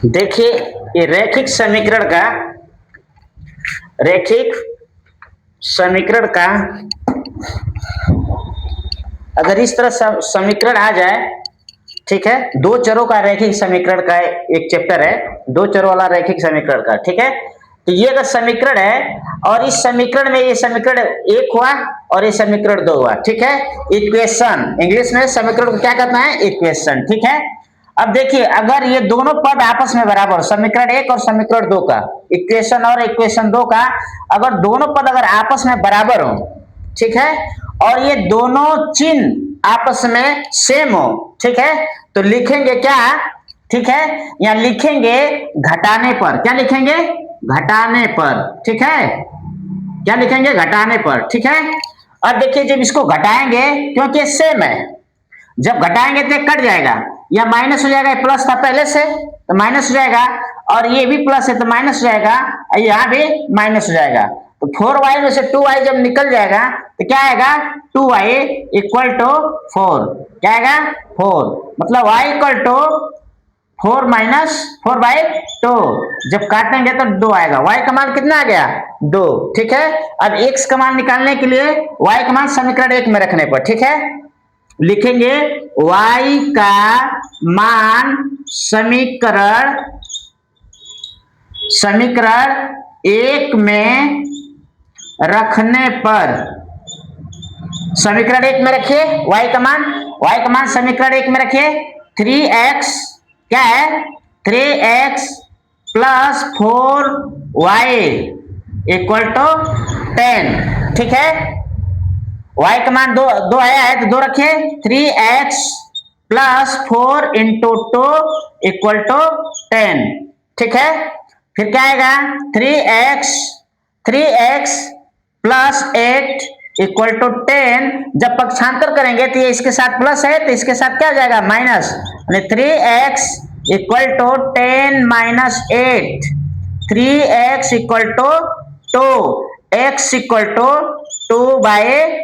देखिए, ये रैखिक समीकरण का अगर इस तरह समीकरण आ जाए, ठीक है, दो चरों का रैखिक समीकरण का एक चैप्टर है, दो चरों वाला रैखिक समीकरण का, ठीक है। तो ये अगर समीकरण है और इस समीकरण में ये समीकरण एक हुआ और ये समीकरण दो हुआ, ठीक है। इक्वेशन, इंग्लिश में समीकरण को क्या कहते हैं? इक्वेशन, ठीक है। अब देखिए, अगर ये दोनों पद आपस में बराबर, समीकरण एक और समीकरण दो का, इक्वेशन और इक्वेशन दो का, अगर दोनों पद अगर आपस में बराबर हो, ठीक है, और ये दोनों चिन्ह आपस में सेम हो, ठीक है, तो लिखेंगे क्या? ठीक है, या लिखेंगे घटाने पर। क्या लिखेंगे? घटाने पर, ठीक है। क्या लिखेंगे? घटाने पर, ठीक है। और देखिए, जब इसको घटाएंगे, क्योंकि सेम है, जब घटाएंगे तो कट जाएगा, या माइनस हो जाएगा, प्लस था पहले से तो माइनस हो जाएगा, और ये भी प्लस है तो माइनस हो जाएगा, यहां भी माइनस हो जाएगा। तो 4y में से 2y जब निकल जाएगा तो क्या आएगा? 2y equal to 4। क्या आएगा? 4। मतलब y इक्वल टू 4 माइनस 4/2। जब काटेंगे तो 2 आएगा। y का मान कितना आ गया? 2, ठीक है। अब x का मान निकालने के लिए y का मान समीकरण एक में रखने पर, ठीक है, लिखेंगे y का मान समीकरण एक में रखने पर, समीकरण एक में रखिए y का मान समीकरण एक में रखिए। 3x क्या है? 3x plus 4y equal to 10, ठीक है। y का मान दो आया है तो दो रखिए। 3x plus 4 into 2 equal to 10, ठीक है। फिर क्या आएगा? 3x plus 8 equal to 10। जब पक्षांतर करेंगे तो ये इसके साथ प्लस है तो इसके साथ क्या हो जाएगा? Minus. 3x equal to 10 minus 8, 3x equal to 2, x equal to 2/3,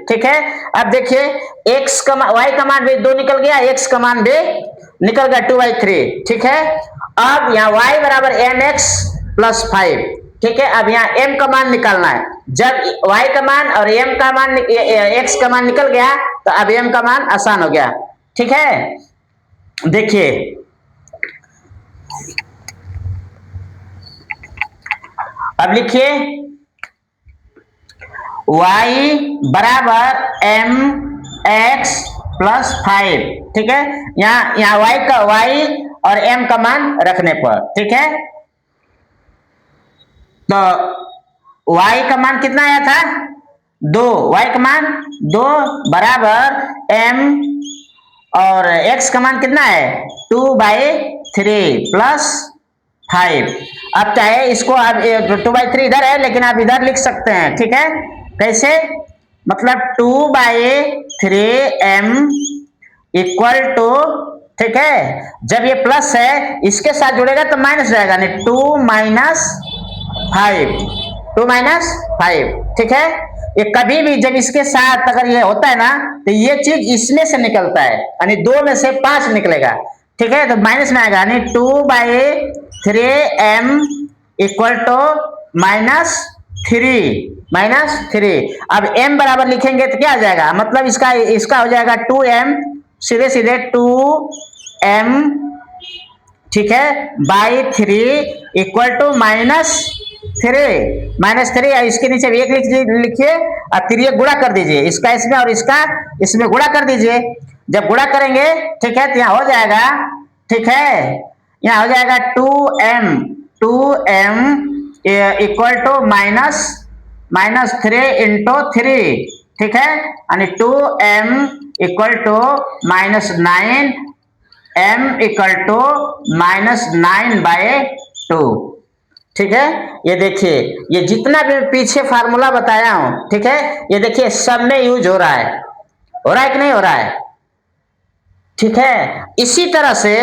ठीक है। अब देखिए, y का मान भी 2 निकल गया, x का मान भी निकल गया 2/3, ठीक है। अब यहाँ y बराबर mx प्लस 5, ठीक है। अब यहाँ m का मान निकालना है। जब y का मान और m का मान x का मान निकल गया तो अब m का मान आसान हो गया, ठीक है। देखिए, अब लिखिए y बराबर mx प्लस 5, ठीक है। यहाँ y और m का मान रखने पर, ठीक है। तो y का मान कितना आया था? 2। y का मान 2 बराबर m और x का मान कितना है? 2/3 प्लस 5। अब चाहे इसको आप 2/3 इधर है लेकिन आप इधर लिख सकते हैं, ठीक है। कैसे? मतलब 2/3m इक्वल टू, ठीक है, जब ये प्लस है इसके साथ जुड़ेगा तो माइनस हो जाएगा, नहीं 2 माइनस 5, ठीक है। ये कभी भी जब इसके साथ अगर ये होता है ना तो ये चीज इसमें से निकलता है, यानी 2 में से 5 निकलेगा, ठीक है, तो माइनस में आएगा, यानी 2/3m इक्वल टू -3। अब m बराबर लिखेंगे तो क्या आ जाएगा? मतलब इसका हो जाएगा 2m, सीधे 2m, ठीक है, बाई 3 इक्वल टू -3। इसके नीचे एक लिखिए और 3 गुणा कर दीजिए, इसका इसमें और इसका इसमें गुणा कर दीजिए। जब गुणा करेंगे, ठीक है, तो यहाँ हो जाएगा, ठीक है, यहाँ हो जाएगा 2m इक्वल टू -3 इंटू 3, ठीक है, यानी 2m equal to -9, m equal to -9/2, ठीक है। ये देखिए, ये जितना भी पीछे फार्मूला बताया हूं, ठीक है, ये देखिए सब में यूज हो रहा है कि नहीं हो रहा है? ठीक है। इसी तरह से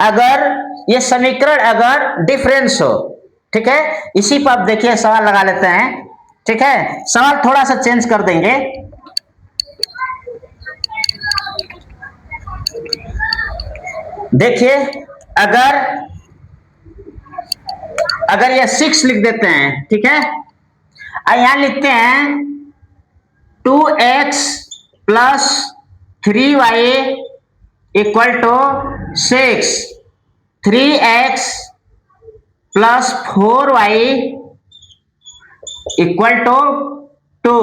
अगर ये समीकरण अगर डिफरेंस हो, ठीक है, इसी पर आप देखिए सवाल लगा लेते हैं, ठीक है। सवाल थोड़ा सा चेंज कर देंगे। देखिए, अगर अगर ये 6 लिख देते हैं, ठीक है, और यहां लिखते हैं 2x plus 3y equal to 6, 3x plus 4y equal to 2।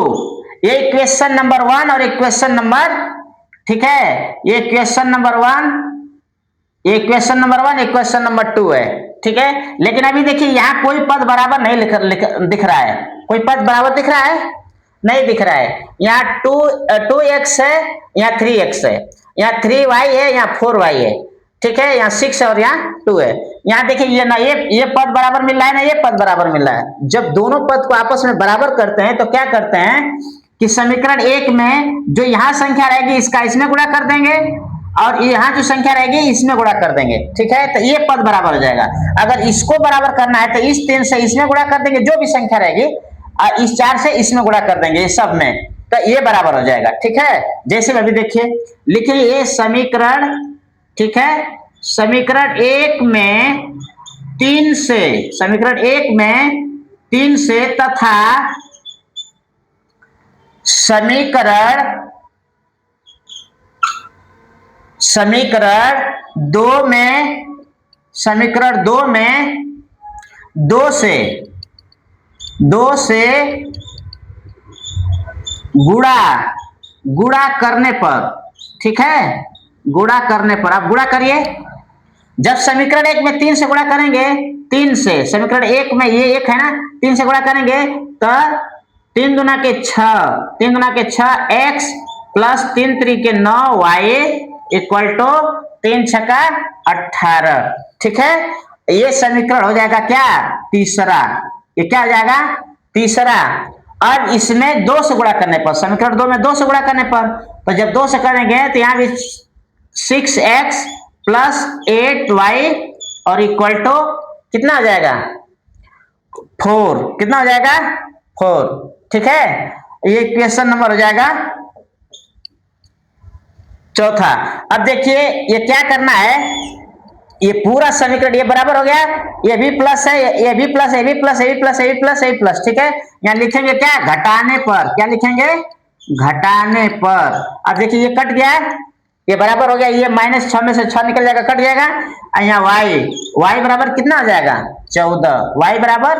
ये इक्वेशन नंबर 1 और इक्वेशन नंबर, ठीक है, ये इक्वेशन नंबर 1, ये इक्वेशन नंबर 1, इक्वेशन नंबर 2 है, ठीक है। लेकिन अभी देखिए यहां कोई पद बराबर नहीं दिख रहा है, कोई पद बराबर दिख रहा है, नहीं दिख रहा है। यहाँ 2x है, यहाँ 3x है, यहाँ 3y है, यहाँ 4y है, ठीक है, यहाँ 6 और यहाँ 2 है। यहाँ देखिए ये ना ये पद बराबर मिल रहा है ना, ये पद बराबर मिल रहा है। जब दोनों पद को आपस में बराबर करते हैं तो क्या करते हैं कि समीकरण 1 में जो यहाँ संख्या रहेगी इसका इसमें गुणा कर देंगे, और यहाँ जो संख्या रहेगी इसमें गुणा कर देंगे, ठीक है, तो ये पद बराबर हो जाएगा। अगर इसको बराबर करना है तो इस 3 से इसमें गुणा कर देंगे, जो भी संख्या रहेगी, और इस 4 से इसमें गुणा कर देंगे, सब में, तो ये बराबर हो जाएगा, ठीक है। जैसे अभी देखिए, लिखिए ये समीकरण, ठीक है, समीकरण 1 में 3 से, समीकरण 1 में 3 से तथा समीकरण 2 में, समीकरण 2 में 2 से गुणा करने पर, ठीक है, गुणा करने पर, आप गुणा करिए। जब समीकरण 1 में 3 से गुणा करेंगे, 3 से, समीकरण 1 में ये 1 है ना, 3 से गुणा करेंगे तो 3 दूना के 6, 3 दूना के 6 x प्लस 3 त्रिके 9 y इक्वल टू 3 छक्का 18, ठीक है। ये समीकरण हो जाएगा क्या, तीसरा। ये क्या हो जाएगा, तीसरा। अब इसमें 2 से गुणा करने पर, समीकरण 2 में 2 से गुणा करने पर, तो जब 2 से करेंगे तो यहाँ भी 6x प्लस 8y और इक्वल टू कितना हो जाएगा, 4। कितना हो जाएगा, 4, ठीक है। ये इक्वेशन नंबर हो जाएगा चौथा। अब देखिए ये क्या करना है, ये पूरा समीकरण ये बराबर हो गया, ये भी प्लस है, ये भी प्लस, ये भी प्लस, ये भी प्लस, ये भी प्लस, ये भी प्लस, ठीक है। यहाँ लिखेंगे क्या, घटाने पर, क्या लिखेंगे, घटाने पर। अब देखिए ये कट गया, ये बराबर हो गया, ये -6 में से 6 निकल जाएगा, कट जाएगा। यहाँ y बराबर कितना हो जाएगा, 14। y बराबर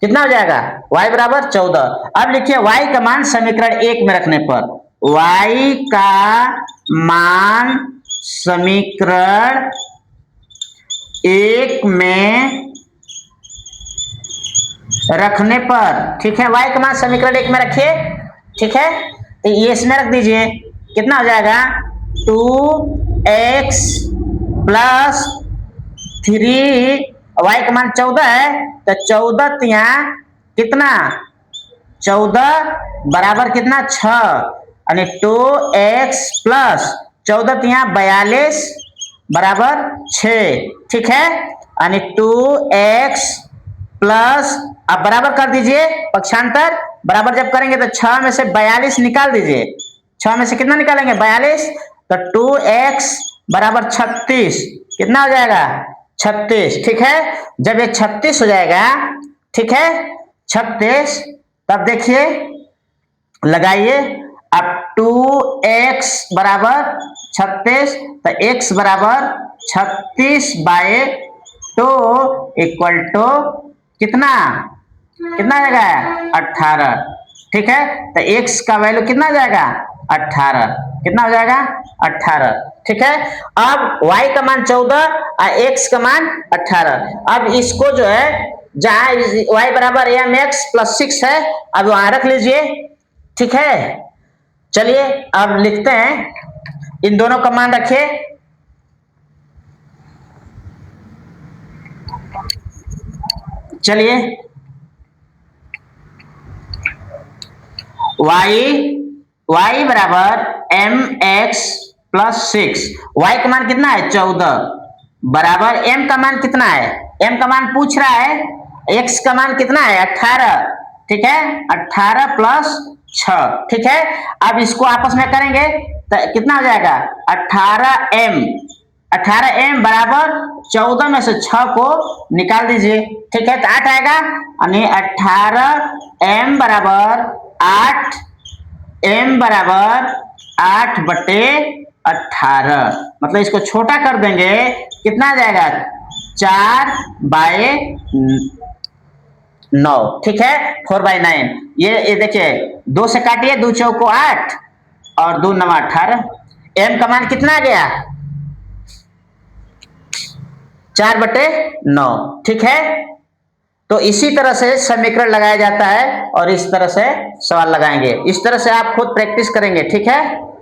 कितना हो जाएगा, y बराबर 14। अब लिखिए y का मान समीकरण 1 में रखने पर, y का मान समीकरण 1 में रखने पर, ठीक है, y का मान समीकरण 1 में रखिए, ठीक है। तो ये इसमें रख दीजिए, कितना हो जाएगा, 2x प्लस 3, y का मान 14 है, तो 14 यहाँ कितना, 14 बराबर कितना, 6, यानी 2x प्लस 14 यहाँ 42 बराबर 6, ठीक है, यानी 2x प्लस, अब बराबर कर दीजिए, पक्षांतर बराबर जब करेंगे तो 6 में से 42 निकाल दीजिए, 6 में से कितना निकालेंगे, 42, तो 2x बराबर 36, कितना हो जाएगा, 36, ठीक है। जब ये 36 हो जाएगा, ठीक है, 36, तब देखिए लगाइए, अब 2x बराबर 36, तो x बराबर 36/2 इक्वल टू कितना, कितना जाएगा, 18, ठीक है। तो x का वैल्यू कितना जाएगा, 18, कितना हो जाएगा, 18, ठीक है। अब y का मान 14 और x का मान 18। अब इसको जो है, जहां y बराबर mx प्लस 6 है, अब वहां रख लीजिए, ठीक है। चलिए अब लिखते हैं, इन दोनों का मान रखिए, चलिए y बराबर mx प्लस 6, y का मान कितना है, 14 बराबर m का मान कितना है, m का मान पूछ रहा है, x का मान कितना है, 18, ठीक है, 18 प्लस 6, ठीक है। अब इसको आपस में करेंगे तो कितना हो जाएगा, 18m 18m बराबर 14 में से 6 को निकाल दीजिए। ठीक है, तो 8 आएगा, यानी 18m बराबर 8, m बराबर 8/18। मतलब इसको छोटा कर देंगे, कितना आ जाएगा, 4/9। ठीक है, 4/9। ये देखिए, 2 से काटिए, 2 चौको 8 और 2 9 18। m का मान कितना आ गया, 4/9। ठीक है, तो इसी तरह से समीकरण लगाया जाता है और इस तरह से सवाल लगाएंगे। इस तरह से आप खुद प्रैक्टिस करेंगे। ठीक है।